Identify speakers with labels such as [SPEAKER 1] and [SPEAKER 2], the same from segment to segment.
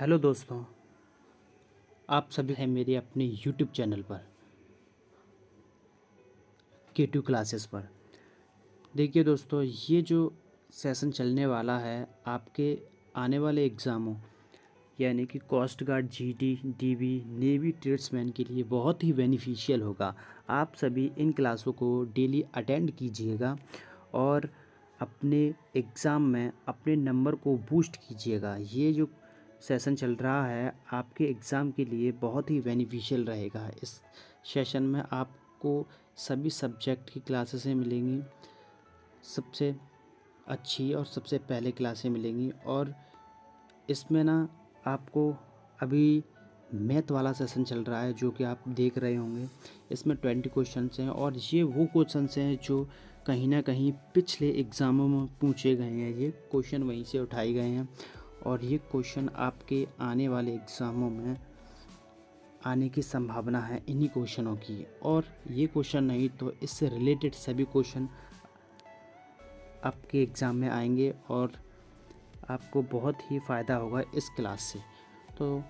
[SPEAKER 1] Hello दोस्तों, आप सभी हैं मेरे अपने यूट्यूब चैनल पर K2 क्लासेस पर। देखिए दोस्तों, ये जो सेशन चलने वाला है आपके आने वाले एग्ज़ामों यानी कि coast guard, GD, DB, navy, tradesman के लिए बहुत ही बेनिफिशियल होगा। आप सभी इन क्लासों को डेली अटेंड कीजिएगा और अपने एग्ज़ाम में अपने नंबर को बूस्ट कीजिएगा। ये जो सेशन चल रहा है आपके एग्ज़ाम के लिए बहुत ही बेनिफिशियल रहेगा। इस सेशन में आपको सभी सब्जेक्ट की क्लासेसें मिलेंगी, सबसे अच्छी और सबसे पहले क्लासें मिलेंगी। और इसमें ना आपको अभी मैथ वाला सेशन चल रहा है जो कि आप देख रहे होंगे। इसमें 20 क्वेश्चंस हैं और ये वो क्वेश्चंस हैं जो कहीं ना कहीं पिछले एग्ज़ामों में पूछे गए हैं। ये क्वेश्चन वहीं से उठाए गए हैं और ये क्वेश्चन आपके आने वाले एग्ज़ामों में आने की संभावना है इन्हीं क्वेश्चनों की। और ये क्वेश्चन नहीं तो इससे रिलेटेड सभी क्वेश्चन आपके एग्ज़ाम में आएंगे और आपको बहुत ही फ़ायदा होगा इस क्लास से। तो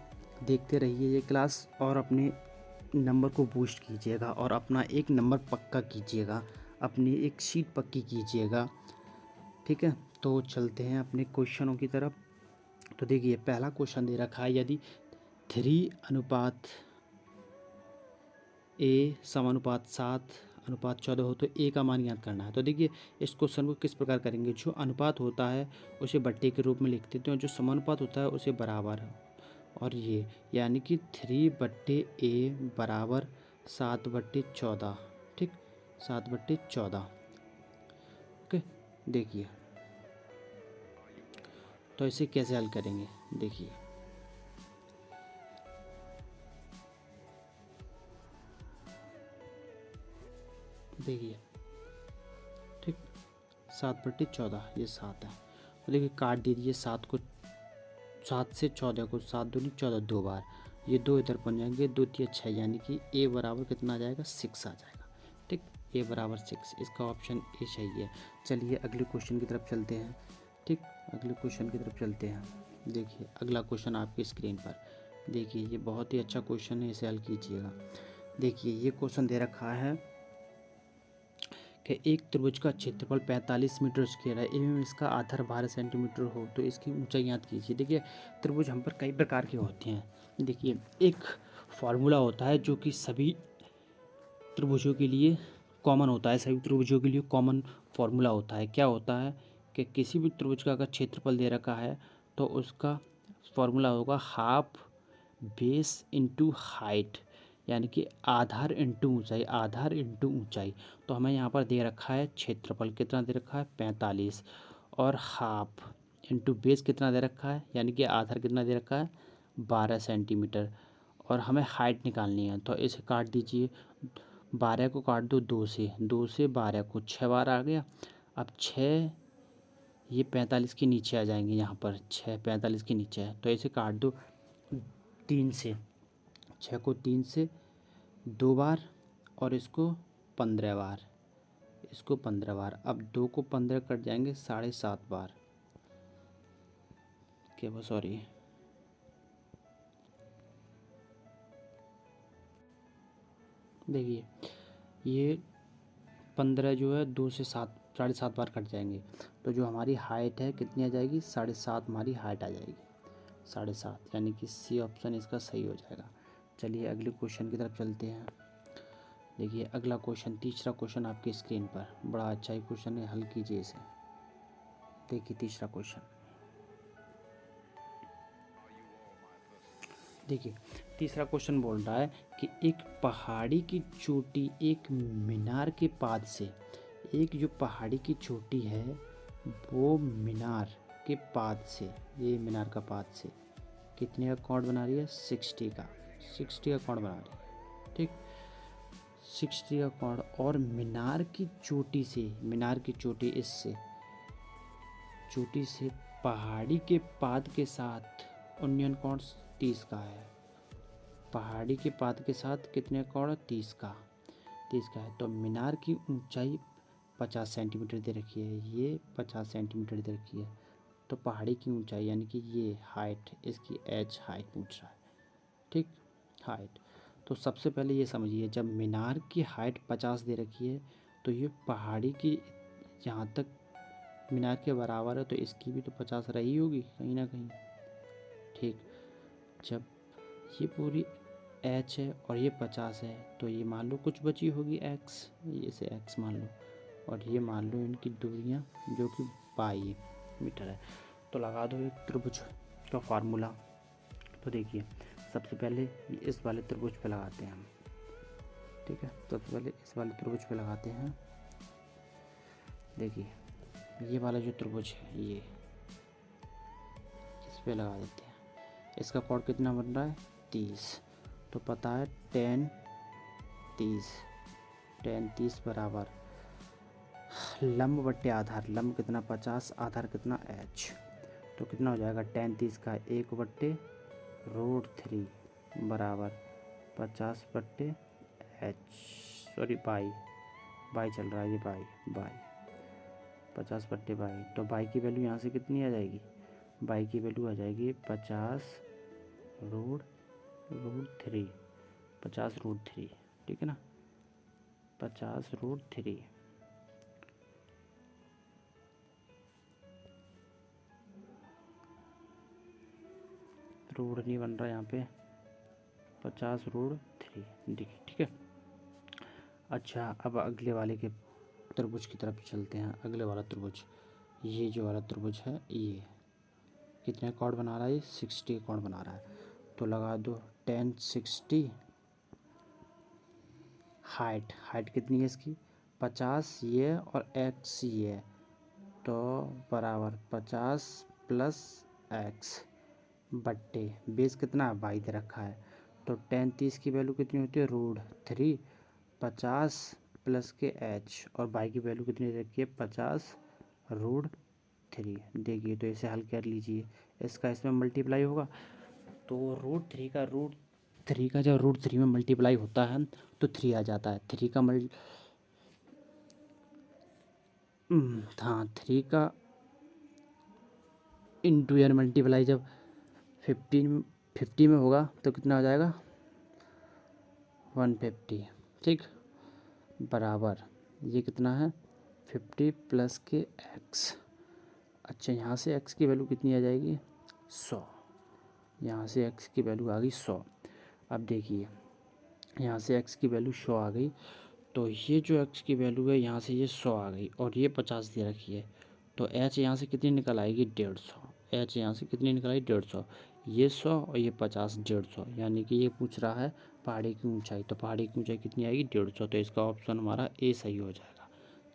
[SPEAKER 1] देखते रहिए ये क्लास और अपने नंबर को बूस्ट कीजिएगा और अपना एक नंबर पक्का कीजिएगा, अपनी एक शीट पक्की कीजिएगा। ठीक है, तो चलते हैं अपने क्वेश्चनों की तरफ। तो देखिए पहला क्वेश्चन दे रखा है, यदि 3:7:7:14 हो तो ए का मान ज्ञात करना है। तो देखिए इस क्वेश्चन को किस प्रकार करेंगे। जो अनुपात होता है उसे बट्टे के रूप में लिख देते हैं, जो समानुपात होता है उसे बराबर है। और ये यानी कि 3/A बराबर 7/14। ठीक, 7/14। ओके, देखिए तो इसे कैसे हल करेंगे। देखिए देखिए ठीक, 7/14 ये 7 है। तो देखिए काट दीजिए 7 को, 7 से 14 को, 7 दूनी 14 दो बार, ये दो इधर बन जाएंगे, 2 3 6, यानी कि ए बराबर कितना आ जाएगा, 6 आ जाएगा। ठीक, ए बराबर 6, इसका ऑप्शन ए सही है। चलिए अगले क्वेश्चन की तरफ चलते हैं। ठीक, अगले क्वेश्चन की तरफ चलते हैं। देखिए अगला क्वेश्चन आपकी स्क्रीन पर। देखिए ये बहुत ही अच्छा क्वेश्चन है, इसे हल कीजिएगा। देखिए ये क्वेश्चन दे रखा है कि एक त्रिभुज का क्षेत्रफल 45 मीटर स्क्वायर है एवं इसका आधार 12 सेंटीमीटर हो तो इसकी ऊंचाई ज्ञात कीजिए। देखिए त्रिभुज हम पर कई प्रकार के होते हैं। देखिए एक फार्मूला होता है जो कि सभी त्रिभुजों के लिए कॉमन होता है, सभी त्रिभुजों के लिए कॉमन फार्मूला होता है। क्या होता है कि किसी भी त्रिभुज का अगर क्षेत्रफल दे रखा है तो उसका फार्मूला होगा हाफ बेस इंटू हाइट, यानी कि आधार इंटू ऊंचाई, आधार इंटू ऊंचाई। तो हमें यहाँ पर दे रखा है क्षेत्रफल कितना दे रखा है 45, और हाफ इंटू बेस कितना दे रखा है, यानी कि आधार कितना दे रखा है 12 सेंटीमीटर, और हमें हाइट निकालनी है। तो इसे काट दीजिए, 12 को काट दो 2 से, 2 से 12 को 6 बार आ गया। अब 6 ये 45 के नीचे आ जाएंगे, यहाँ पर 6 45 के नीचे है तो इसे काट दो 3 से, 6 को 3 से 2 बार और इसको 15 बार, इसको 15 बार। अब 2 को 15 कट जाएंगे 7.5 बार, क्या वो सॉरी, देखिए ये 15 जो है 2 से 7.5 बार कट जाएंगे। तो जो हमारी हाइट है कितनी आ जाएगी, 7.5 हमारी हाइट आ जाएगी, 7.5, यानी कि सी ऑप्शन इसका सही हो जाएगा। चलिए अगले क्वेश्चन की तरफ चलते हैं। देखिए अगला क्वेश्चन, तीसरा क्वेश्चन आपकी स्क्रीन पर, बड़ा अच्छा ही क्वेश्चन है, हल कीजिए इसे। देखिए तीसरा क्वेश्चन, देखिए तीसरा क्वेश्चन बोल रहा है कि एक पहाड़ी की चोटी एक मीनार के पाद से, एक जो पहाड़ी की चोटी है वो मीनार के पाद से, ये मीनार का पाद से कितने का कोण बना रही है, 60 का, 60 का कोण बना रही है। ठीक, 60 का कोण, और मीनार की चोटी से, मीनार की चोटी इससे, चोटी से पहाड़ी के पाद के साथ उन्नयन कोण 30 का है। पहाड़ी के पाद के साथ कितने कोण, 30 का, 30 का है। तो मीनार की ऊंचाई 50 सेंटीमीटर दे रखी है, ये 50 सेंटीमीटर दे रखी है। तो पहाड़ी की ऊंचाई यानी कि ये हाइट, इसकी एच हाइट पूछ रहा है। ठीक, हाइट। तो सबसे पहले ये समझिए, जब मीनार की हाइट 50 दे रखी है तो ये पहाड़ी की जहाँ तक मीनार के बराबर है तो इसकी भी तो 50 रही होगी कहीं ना कहीं। ठीक, जब ये पूरी एच है और ये 50 है तो ये मान लो कुछ बची होगी एक्स, इसे एक्स मान लो, और ये मान लो इनकी दूरियां जो कि 22 मीटर है। तो लगा दो एक त्रिभुज का फार्मूला। तो देखिए सबसे पहले इस वाले त्रिभुज पे लगाते हैं हम। ठीक है, सबसे पहले इस वाले त्रिभुज पे लगाते हैं। देखिए ये वाला जो त्रिभुज है ये इस पे लगा देते हैं। इसका कोण कितना बन रहा है 30। तो पता है tan 30 बराबर लंब बट्टे आधार, लंब कितना 50, आधार कितना h। तो कितना हो जाएगा tan 30 का 1/√3 बराबर 50 बट्टे h, सॉरी बाई चल रहा है ये बाई 50 बट्टे बाई। तो बाई की वैल्यू यहाँ से कितनी आ जाएगी, बाई की वैल्यू आ जाएगी 50√3, ठीक है ना, 50√3। रूट नहीं बन रहा यहाँ पे, 50√3 देखिए। ठीक है, अच्छा अब अगले वाले के त्रिभुज की तरफ चलते हैं। अगले वाला त्रिभुज, ये जो वाला त्रिभुज है ये कितने कोण बना रहा है, ये 60 कोण बना रहा है। तो लगा दो tan 60, हाइट कितनी है इसकी 50 ये और x ये, तो बराबर 50 प्लस x बट्टे बेस कितना है 22 दे रखा है। तो tan 30 की वैल्यू कितनी होती है √3, 50 प्लस के h, और बाई की वैल्यू कितनी दे रखी है 50√3। देखिए तो इसे हल कर लीजिए, इसका इसमें मल्टीप्लाई होगा तो √3 का जब √3 में मल्टीप्लाई होता है तो 3 आ जाता है। 3 का हाँ 3 का इंटू यार मल्टीप्लाई जब 50 में होगा तो कितना हो जाएगा 150। ठीक, बराबर ये कितना है 50 प्लस के x। अच्छा यहाँ से x की वैल्यू कितनी आ जाएगी 100, यहाँ से x की वैल्यू आ गई 100। अब देखिए यहाँ से x की वैल्यू 100 आ गई, तो ये जो x की वैल्यू है यहाँ से ये 100 आ गई और ये 50 दे रखी है। तो h यहाँ से कितनी निकल आएगी 150, h यहाँ से कितनी निकल आई 150, ये 100 और ये 50, 150। यानी कि ये पूछ रहा है पहाड़ी की ऊंचाई, तो पहाड़ी की ऊंचाई कितनी आएगी 150। तो इसका ऑप्शन हमारा ए सही हो जाएगा।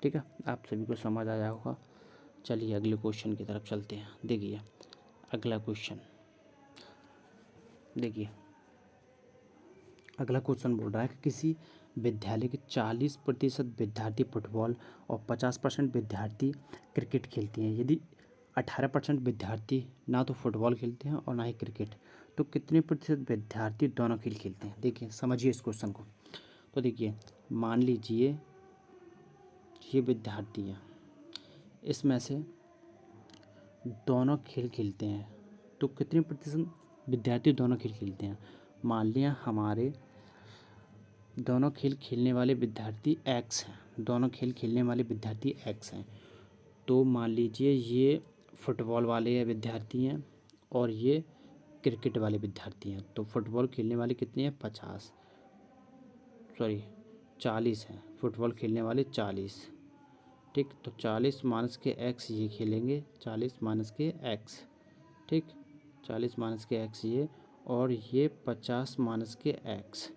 [SPEAKER 1] ठीक है, आप सभी को समझ आया होगा। चलिए अगले क्वेश्चन की तरफ चलते हैं। देखिए अगला क्वेश्चन, देखिए अगला क्वेश्चन बोल रहा है कि किसी विद्यालय के 40% विद्यार्थी फुटबॉल और 50% विद्यार्थी क्रिकेट खेलते हैं। यदि 18% विद्यार्थी ना तो फुटबॉल खेलते हैं और ना ही क्रिकेट, तो कितने प्रतिशत विद्यार्थी दोनों खेल खेलते हैं। देखिए समझिए इस क्वेश्चन को। तो देखिए मान लीजिए ये विद्यार्थी हैं, इसमें से दोनों खेल खेलते हैं, तो कितने प्रतिशत विद्यार्थी दोनों खेल खेलते हैं। मान लिया हमारे दोनों खेल खेलने वाले विद्यार्थी x हैं, दोनों खेल खेलने वाले विद्यार्थी x हैं। तो मान लीजिए ये फुटबॉल वाले विद्यार्थी हैं और ये क्रिकेट वाले विद्यार्थी हैं। तो फुटबॉल खेलने वाले कितने हैं 40 हैं, फुटबॉल खेलने वाले 40। ठीक, तो 40 माइनस के x ये खेलेंगे, 40 माइनस के x। ठीक, 40 माइनस के x ये, और ये 50 माइनस के x।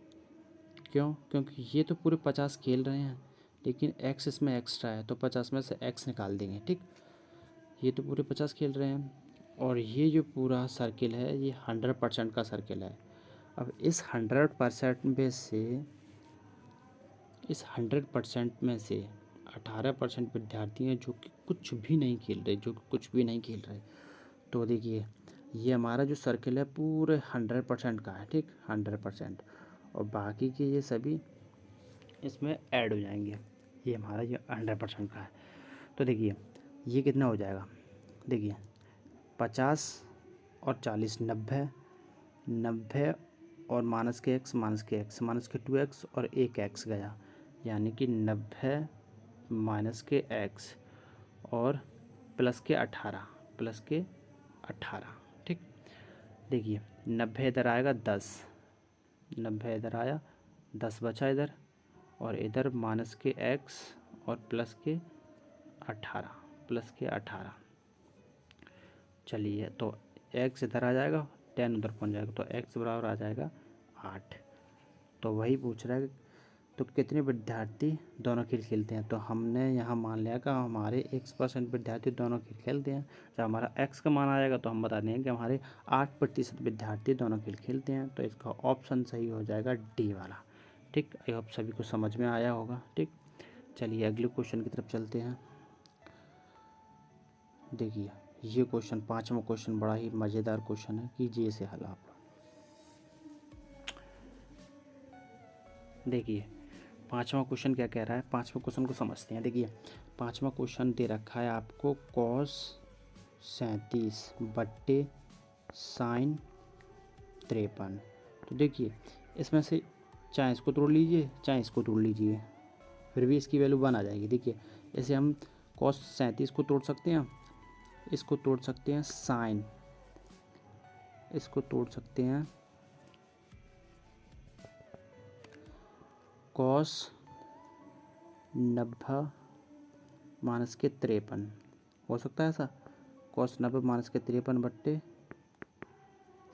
[SPEAKER 1] क्यों, क्योंकि ये तो पूरे 50 खेल रहे हैं लेकिन x इसमें एक्स्ट्रा है, तो 50 में से x निकाल देंगे। ठीक, ये तो पूरे 50 खेल रहे हैं और ये जो पूरा सर्किल है ये 100% का सर्किल है। अब इस 100% में से 18% विद्यार्थी हैं जो कि कुछ भी नहीं खेल रहे, तो देखिए ये हमारा जो सर्किल है पूरे 100% का है। ठीक, 100%, और बाकी के ये सभी इसमें ऐड हो जाएंगे। ये हमारा ये 100% का है। तो देखिए ये कितना हो जाएगा, देखिए 50 और 40 90, 90 और माइनस के x माइनस के x माइनस के 2x और एक x गया, यानी कि 90 माइनस के x और प्लस के 18 प्लस के 18। ठीक, देखिए 90 इधर आएगा 10, 90 इधर आया 10 बचा इधर, और इधर माइनस के x और प्लस के 18 प्लस के 18। चलिए तो x इधर आ जाएगा, 10 उधर पहुंच जाएगा, तो x बराबर आ जाएगा 8। तो वही पूछ रहा है तो कितने विद्यार्थी दोनों खेल खेलते हैं। तो हमने यहाँ मान लिया कि हमारे x% विद्यार्थी दोनों खेल खेलते हैं। जब हमारा x का मान आ जाएगा तो हम बता देंगे कि हमारे 8% विद्यार्थी दोनों खेल खेलते हैं। तो इसका ऑप्शन सही हो जाएगा डी वाला। ठीक, आई होप सभी को समझ में आया होगा। ठीक, चलिए अगले क्वेश्चन की तरफ चलते हैं। देखिए ये क्वेश्चन 5वां क्वेश्चन बड़ा ही मज़ेदार क्वेश्चन है, कीजिए इसे हल आप। देखिए 5वां क्वेश्चन क्या कह रहा है, 5वें क्वेश्चन को समझते हैं। देखिए 5वां क्वेश्चन दे रखा है आपको cos 37 बट्टे sin 53। तो देखिए इसमें से चाहे इसको तोड़ लीजिए चाहे इसको तोड़ लीजिए, फिर भी इसकी वैल्यू 1 आ जाएगी। देखिए इसे हम cos 37 को तोड़ सकते हैं, इसको तोड़ सकते हैं साइन, इसको तोड़ सकते हैं cos 90 माइनस के 53, हो सकता है ऐसा, cos 90 माइनस के 53 बट्टे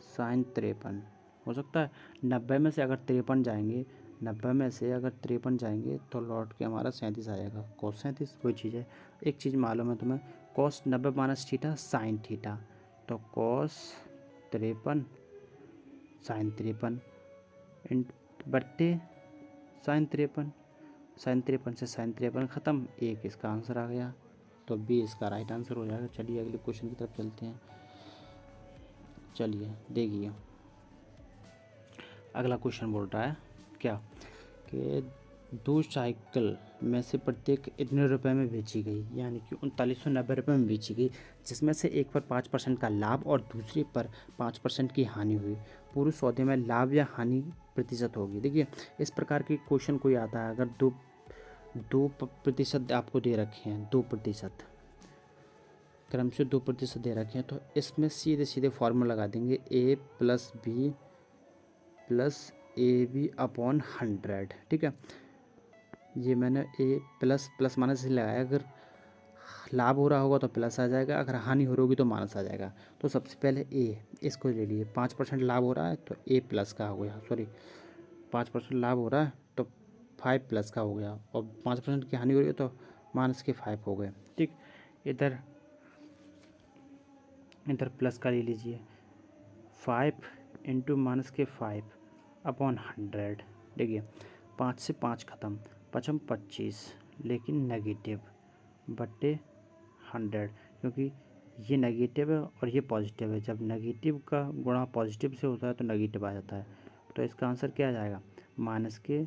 [SPEAKER 1] साइन 53 हो सकता है। 90 में से अगर 53 जाएंगे, 90 में से अगर 53 जाएंगे तो लौट के हमारा 37 आ जाएगा। cos 37 वही चीज़ है। एक चीज़ मालूम है तुम्हें, cos 90 minus theta sine theta, तो cos 53 साइन 53 इन बट्टे साइन 53, साइन 53 से साइन 53 ख़त्म, एक इसका आंसर आ गया। तो बी इसका राइट आंसर हो जाएगा। चलिए अगले क्वेश्चन की तरफ चलते हैं। चलिए देखिए अगला क्वेश्चन बोल रहा है क्या कि 2 साइकिल में से प्रत्येक इतने रुपए में बेची गई, यानी कि 3990 रुपये में बेची गई, जिसमें से एक पर 5% का लाभ और दूसरे पर 5% की हानि हुई। पूरे सौदे में लाभ या हानि प्रतिशत होगी। देखिए इस प्रकार के क्वेश्चन कोई आता है, अगर 2% आपको दे रखे हैं, 2% क्रम से 2% दे रखे हैं, तो इसमें सीधे सीधे फॉर्मूला लगा देंगे a plus B plus A B upon 100। ठीक है, ये मैंने ए प्लस प्लस माइनस से लगाया, अगर लाभ हो रहा होगा तो प्लस आ जाएगा, अगर हानि हो रही होगी तो माइनस आ जाएगा। तो सबसे पहले ए, इसको ले लिए, 5% लाभ हो रहा है तो ए प्लस का हो गया, सॉरी 5% लाभ हो रहा है तो 5 प्लस का हो गया, और 5% की हानि हो रही है तो माइनस के 5 हो गए। ठीक, इधर प्लस का ले लीजिए, 5 इंटू माइनस के 5 अपॉन 100। देखिए 5 से 5 ख़त्म, 5 25, लेकिन नेगेटिव बट्टे 100, क्योंकि ये नेगेटिव है और ये पॉजिटिव है। जब नेगेटिव का गुणा पॉजिटिव से होता है तो नेगेटिव आ जाता है। तो इसका आंसर क्या आ जाएगा, माइनस के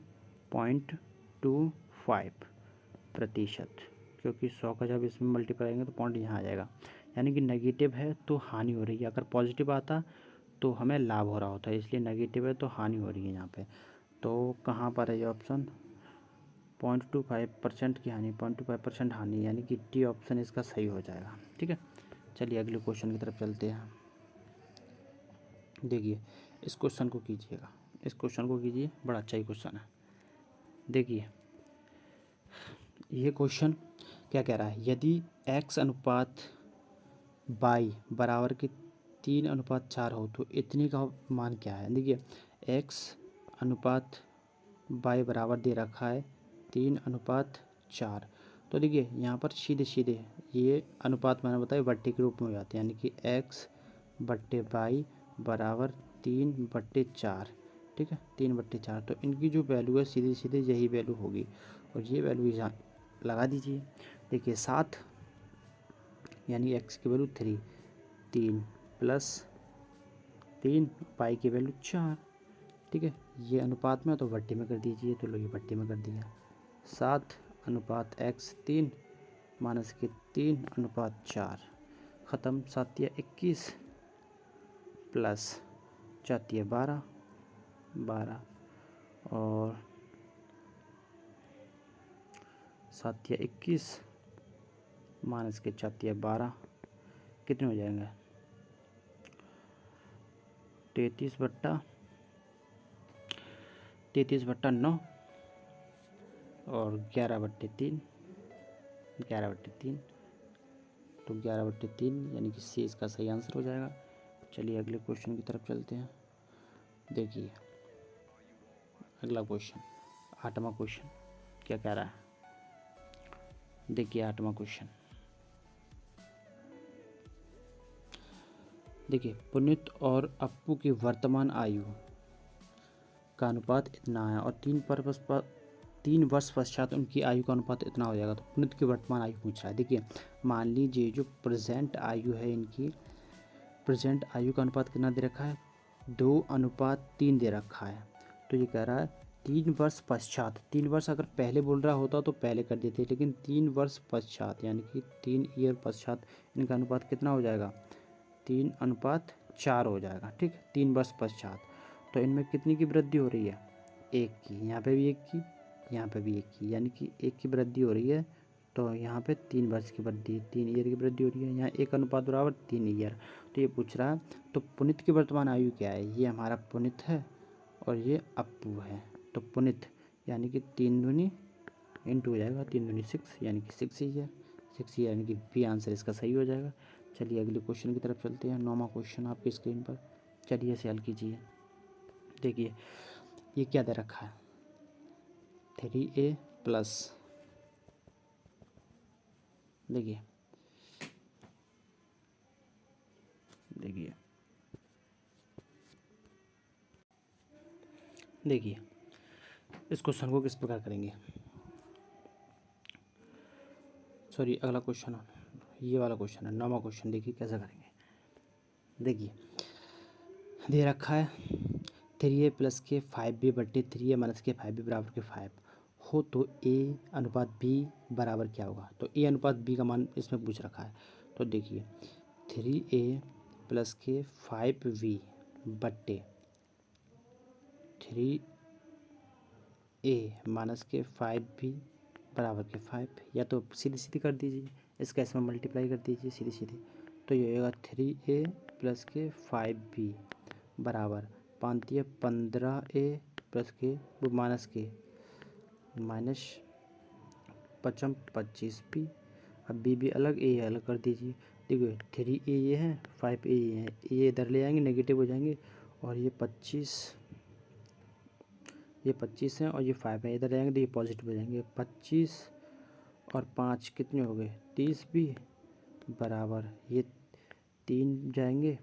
[SPEAKER 1] 0.25%, क्योंकि 100 का जब इसमें मल्टीप्लाई करेंगे तो पॉइंट यहाँ आ जाएगा, यानी कि नेगेटिव है तो हानि हो रही है। अगर पॉजिटिव आता तो हमें लाभ हो रहा होता है, इसलिए नेगेटिव है तो हानि हो रही है यहाँ पे। तो कहाँ पर है ये ऑप्शन, 0.25% की हानि, 0.25% हानि, यानी कि डी ऑप्शन इसका सही हो जाएगा। ठीक है, चलिए अगले क्वेश्चन की तरफ चलते हैं। देखिए इस क्वेश्चन को कीजिएगा, इस क्वेश्चन को कीजिए, बड़ा अच्छा ही क्वेश्चन है। देखिए ये क्वेश्चन क्या कह रहा है, यदि x अनुपात y बराबर के 3:4 हो तो इतने का मान क्या है। देखिए x अनुपात y बराबर दे रखा है 3:4। तो देखिए यहाँ पर सीधे सीधे ये अनुपात मैंने बताया बट्टे के रूप में हो जाते हैं, यानी कि x बट्टे y बराबर 3/4। ठीक है, 3/4। तो इनकी जो वैल्यू है सीधे सीधे यही वैल्यू होगी, और ये वैल्यू यहाँ लगा दीजिए। देखिए 7 यानी x की वैल्यू 3, 3 प्लस 3 पाई की वैल्यू 4। ठीक है, ये अनुपात में तो बट्टे में कर दीजिए, तो लो ये बट्टे में कर दिया। 7 अनुपात x 3 माइनस के 3 अनुपात 4, ख़त्म। 7 या 21 प्लस 4 या 12 12 और 7 या 21 माइनस के 4 या 12 कितने हो जाएंगे? 33/9 और 11/3 11/3 तो 11/3 यानी कि सी इसका सही आंसर हो जाएगा। चलिए अगले क्वेश्चन की तरफ चलते हैं। देखिए अगला क्वेश्चन 8वां क्वेश्चन क्या कह रहा है। देखिए 8वां क्वेश्चन, देखिए पुनीत और अप्पू की वर्तमान आयु का अनुपात इतना है और 3 वर्ष पश्चात उनकी आयु का अनुपात इतना हो जाएगा। तो पुनीत की वर्तमान आयु पूछ रहा है। देखिए मान लीजिए जो प्रेजेंट आयु है, इनकी प्रेजेंट आयु का अनुपात कितना दे रखा है? 2:3 दे रखा है। तो ये कह रहा है 3 वर्ष पश्चात। 3 वर्ष अगर पहले बोल रहा होता तो पहले कर देते, लेकिन 3 वर्ष पश्चात यानी कि 3 ईयर पश्चात इनका अनुपात कितना हो जाएगा? 3:4 हो जाएगा। ठीक, 3 वर्ष पश्चात। तो इनमें कितनी की वृद्धि हो रही है? 1 की। यहाँ पे भी 1 की, यहाँ पे भी 1 की, यानी कि 1 की वृद्धि हो रही है। तो यहाँ पे 3 वर्ष की वृद्धि, 3 ईयर की वृद्धि हो रही है। यहाँ 1 अनुपात बराबर 3 ईयर। तो ये पूछ रहा है तो पुनीत की वर्तमान आयु क्या है? ये हमारा पुनीत है और ये अप्पू है। तो पुनीत यानी कि 3 दूनी इंटू हो जाएगा, 3 दूनी 6 यानी कि 6 ईयर। 6 ईयर यानी कि बी आंसर इसका सही हो जाएगा। चलिए अगले क्वेश्चन की तरफ चलते हैं। 9वां क्वेश्चन आपकी स्क्रीन पर। चलिए इसे हल कीजिए। देखिए ये क्या दे रखा है? 3a प्लस, देखिए देखिए देखिए इस क्वेश्चन को किस प्रकार करेंगे। सॉरी अगला क्वेश्चन, ये वाला क्वेश्चन है 9वां क्वेश्चन। देखिए कैसे करेंगे। देखिए दे रखा है 3a प्लस के 5b बट्टे 3a माइनस के 5b बराबर के 5 हो तो a अनुपात b बराबर क्या होगा? तो a अनुपात b का मान इसमें पूछ रखा है। तो देखिए 3a प्लस के 5b बट्टे 3a माइनस के 5b बराबर के 5, या तो सीधी सीधी कर दीजिए, इसका इसमें मल्टीप्लाई कर दीजिए सीधी सीधी। तो ये होगा 3a प्लस के 5b बराबर 5 15a प्लस के वो माइनस 5 25b। अब b अलग a अलग कर दीजिए। देखिए 3a ये है, 5a ये है, ये इधर ले आएंगे नेगेटिव हो जाएंगे और ये 25 है और ये 5 है, इधर आएंगे तो ये पॉजिटिव हो जाएंगे। 25 और 5 कितने हो गए? 30b बराबर ये 3 जाएंगे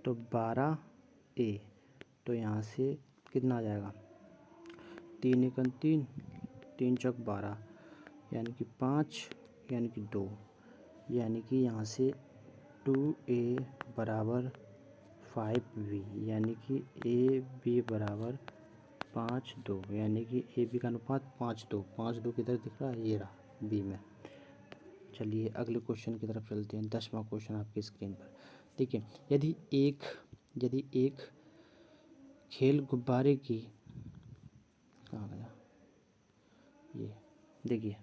[SPEAKER 1] तो 12a। तो यहाँ से कितना आ जाएगा? 3 एकम 3, 3 चौक 12 यानी कि 5 यानी कि 2, यानी कि यहाँ से 2a बराबर 5b यानी कि ab बराबर 5 2 यानी कि ab का अनुपात 5 2। 5 2 किधर दिख रहा है? ये रहा b में। चलिए अगले क्वेश्चन की तरफ चलते हैं। 10वां क्वेश्चन आपकी स्क्रीन पर। देखिए यदि एक खेल गुब्बारे की, कहाँ गया ये? देखिए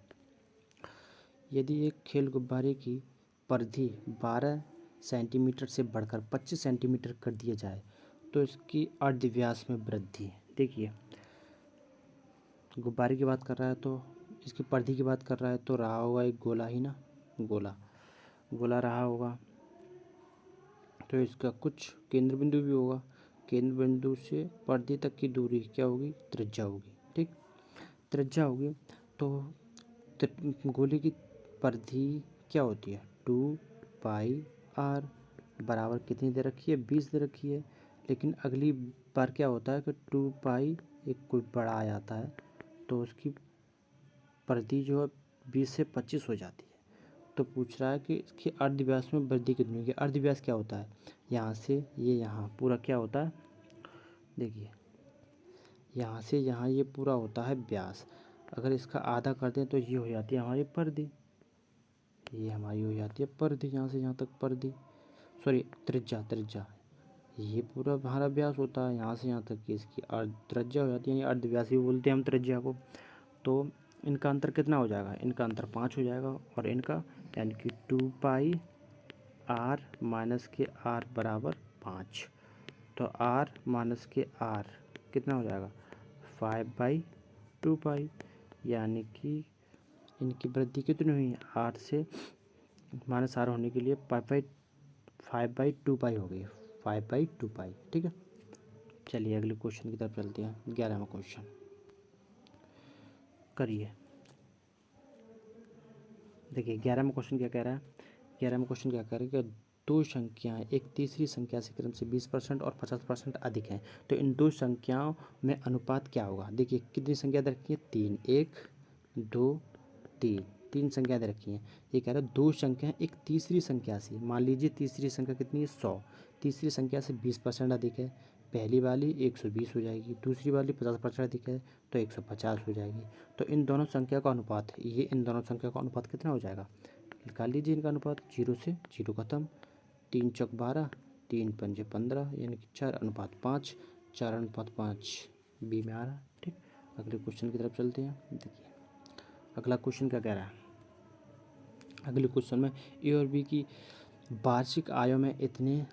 [SPEAKER 1] यदि एक खेल गुब्बारे की परिधि 12 सेंटीमीटर से बढ़कर 25 सेंटीमीटर कर दिया जाए तो इसकी अर्धव्यास में वृद्धि। देखिए गुब्बारे की बात कर रहा है तो इसकी परिधि की बात कर रहा है तो रहा होगा एक गोला ही ना, गोला रहा होगा। तो इसका कुछ केंद्र बिंदु भी होगा। केंद्र बिंदु से परिधि तक की दूरी क्या होगी? त्रिज्या होगी। ठीक, त्रिज्या होगी। तो गोले की परिधि क्या होती है? 2πr बराबर कितनी दे रखी है? 20 दे रखी है। लेकिन अगली बार क्या होता है कि 2π एक कोई बड़ा आ जाता है तो उसकी परिधि जो है 20 से 25 हो जाती है। तो पूछ रहा है कि इसकी अर्धव्यास में वृद्धि कितनी होगी। अर्धव्यास क्या होता है? यहाँ से ये यहाँ पूरा क्या होता है? देखिए यहाँ से यहाँ ये पूरा होता है व्यास। अगर इसका आधा कर दें तो ये हो जाती है हमारी परिधि। ये हमारी हो जाती है परिधि, यहाँ से यहाँ तक परिधि, सॉरी त्रिज्या। ये पूरा हमारा व्यास होता है, यहाँ से यहाँ तक की इसकी त्रिज्या हो जाती है, यानी अर्धव्यास भी बोलते हैं हम त्रिज्या को। तो इनका अंतर कितना हो जाएगा, इनका अंतर 5 हो जाएगा, और इनका यानी कि 2 पाई r माइनस के r बराबर 5। तो r माइनस के r कितना हो जाएगा 5/2 पाई, यानी कि इनकी वृद्धि कितनी हुई, r से माइनस r होने के लिए 5/2 पाई हो गई, 5/2 पाई। ठीक है, चलिए अगले क्वेश्चन की तरफ चलते हैं। 11वां क्वेश्चन करिए। देखिए 11वां क्वेश्चन क्या कह रहा है, 11वां क्वेश्चन क्या कह रहा है कि दो संख्याएं एक तीसरी संख्या से क्रम से 20% और 50% अधिक हैं, तो इन दो संख्याओं में अनुपात क्या होगा। देखिए कितनी संख्या दे रखी है, 3, 1 2 3, 3 संख्या दे रखी हैं। ये कह रहा है दो संख्याएं एक तीसरी संख्या से, मान लीजिए तीसरी संख्या कितनी है 100, तीसरी संख्या से 20% अधिक है। पहली वाली 120 हो जाएगी, दूसरी वाली 50% अधिक है तो 150 हो जाएगी। तो इन दोनों संख्या का अनुपात, ये इन दोनों संख्या का अनुपात कितना हो जाएगा, निकाल लीजिए इनका अनुपात। 0 से 0 खत्म, 3 चौक 12, 3 पंजे 15, यानी कि 4:5, 4:5 बी में आ रहा है। ठीक, अगले क्वेश्चन की तरफ चलते हैं। देखिए अगला क्वेश्चन क्या कह रहा है, अगले क्वेश्चन में ए और बी की वार्षिक आयों में इतने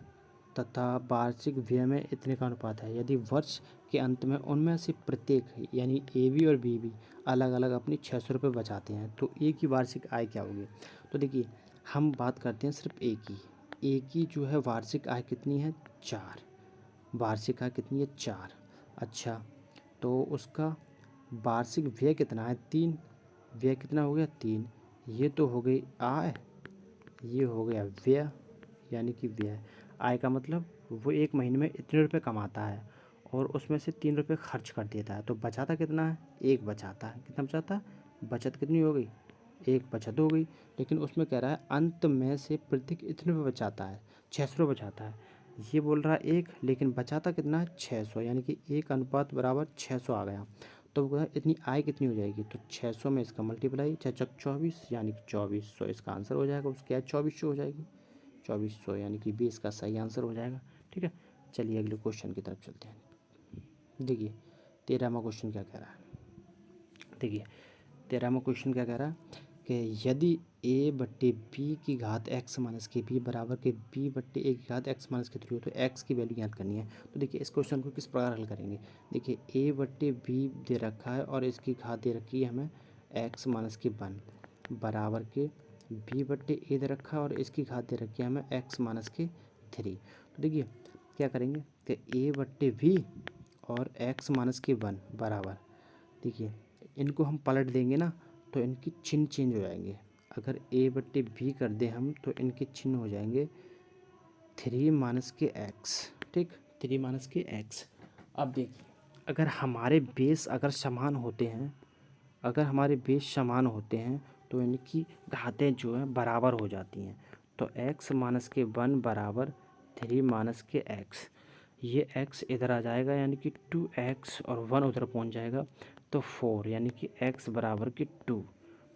[SPEAKER 1] तथा वार्षिक व्यय में इतने का अनुपात है। यदि वर्ष के अंत में उनमें से प्रत्येक यानी ए बी और बी अलग अलग अपनी 600 रुपये बचाते हैं, तो ए की वार्षिक आय क्या होगी। तो देखिए हम बात करते हैं सिर्फ ए की जो है वार्षिक आय कितनी है 4, वार्षिक आय कितनी है 4। अच्छा, तो उसका वार्षिक व्यय कितना है 3, व्यय कितना हो गया 3। ये तो हो गई आय, ये हो गया व्यय, यानी कि व्यय। आय का मतलब वो एक महीने में इतने रुपए कमाता है और उसमें से 3 रुपये खर्च कर देता है, तो बचाता कितना है, 1 बचाता है। कितना बचाता है, बचत कितनी हो गई, 1 बचत हो गई। लेकिन उसमें कह रहा है अंत में से प्रत्येक इतने रुपये बचाता है, 600 बचाता है। ये बोल रहा है 1, लेकिन बचाता कितना है 600, यानी कि 1 अनुपात बराबर 600 आ गया। तो इतनी आय कितनी हो जाएगी, तो 600 में इसका मल्टीप्लाई 6×4 = 24, यानी कि 2400 इसका आंसर हो जाएगा। उसकी आय 2400 हो जाएगी, 2400 यानी कि बी इसका सही आंसर हो जाएगा। ठीक है, चलिए अगले क्वेश्चन की तरफ चलते हैं। देखिए 13वां क्वेश्चन क्या कह रहा है, देखिए 13वां क्वेश्चन क्या कह रहा है कि यदि a बट्टे बी की घात x माइनस के बी बराबर के b बट्टे a की घात x माइनस के 3 हो, तो x की वैल्यू याद करनी है। तो देखिए इस क्वेश्चन को किस प्रकार हल करेंगे। देखिए a बट्टे बी दे रखा है और इसकी घात दे रखी है हमें x माइनस के 1 बराबर के b बट्टे a दे रखा है और इसकी घात दे रखी है हमें x माइनस के 3। तो देखिए क्या करेंगे कि a बट्टे b और x माइनस के 1 बराबर, देखिए इनको हम पलट देंगे ना तो इनकी चिन्ह चेंज हो जाएंगे। अगर a बट्टे बी कर दें हम तो इनके चिन्ह हो जाएंगे 3 माइनस के x। ठीक, 3 माइनस के x। अब देखिए अगर हमारे बेस अगर समान होते हैं, अगर हमारे बेस समान होते हैं तो इनकी घातें जो हैं बराबर हो जाती हैं। तो x माइनस के 1 बराबर 3 माइनस के x, ये x इधर आ जाएगा यानी कि 2x और 1 उधर पहुंच जाएगा तो 4, यानी कि x बराबर की 2।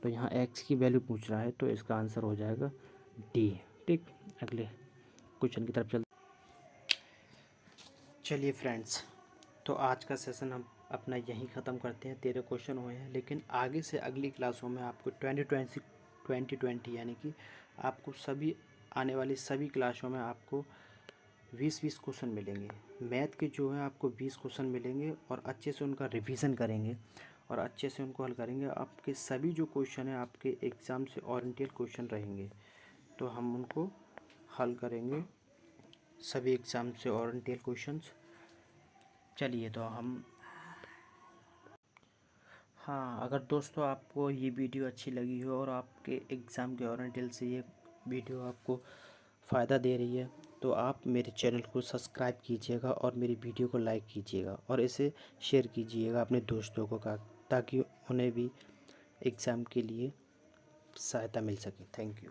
[SPEAKER 1] तो यहाँ x की वैल्यू पूछ रहा है तो इसका आंसर हो जाएगा डी। ठीक, अगले क्वेश्चन की तरफ चलिए फ्रेंड्स, तो आज का सेशन हम अपना यहीं ख़त्म करते हैं। 13 क्वेश्चन हुए हैं, लेकिन आगे से अगली क्लासों में आपको 2020 यानी कि आपको सभी आने वाली सभी क्लासों में आपको 20-20 क्वेश्चन मिलेंगे। मैथ के जो है आपको 20 क्वेश्चन मिलेंगे और अच्छे से उनका रिवीजन करेंगे और अच्छे से उनको हल करेंगे। आपके सभी जो क्वेश्चन हैं आपके एग्ज़ाम से ओरिएंटेड क्वेश्चन रहेंगे, तो हम उनको हल करेंगे, सभी एग्ज़ाम से ओरिएंटेड क्वेश्चंस। चलिए तो हम, हाँ अगर दोस्तों आपको ये वीडियो अच्छी लगी हो और आपके एग्ज़ाम के ओरिएंटेड से ये वीडियो आपको फ़ायदा दे रही है तो आप मेरे चैनल को सब्सक्राइब कीजिएगा और मेरी वीडियो को लाइक कीजिएगा और इसे शेयर कीजिएगा अपने दोस्तों को ताकि उन्हें भी एग्ज़ाम के लिए सहायता मिल सके। Thank you.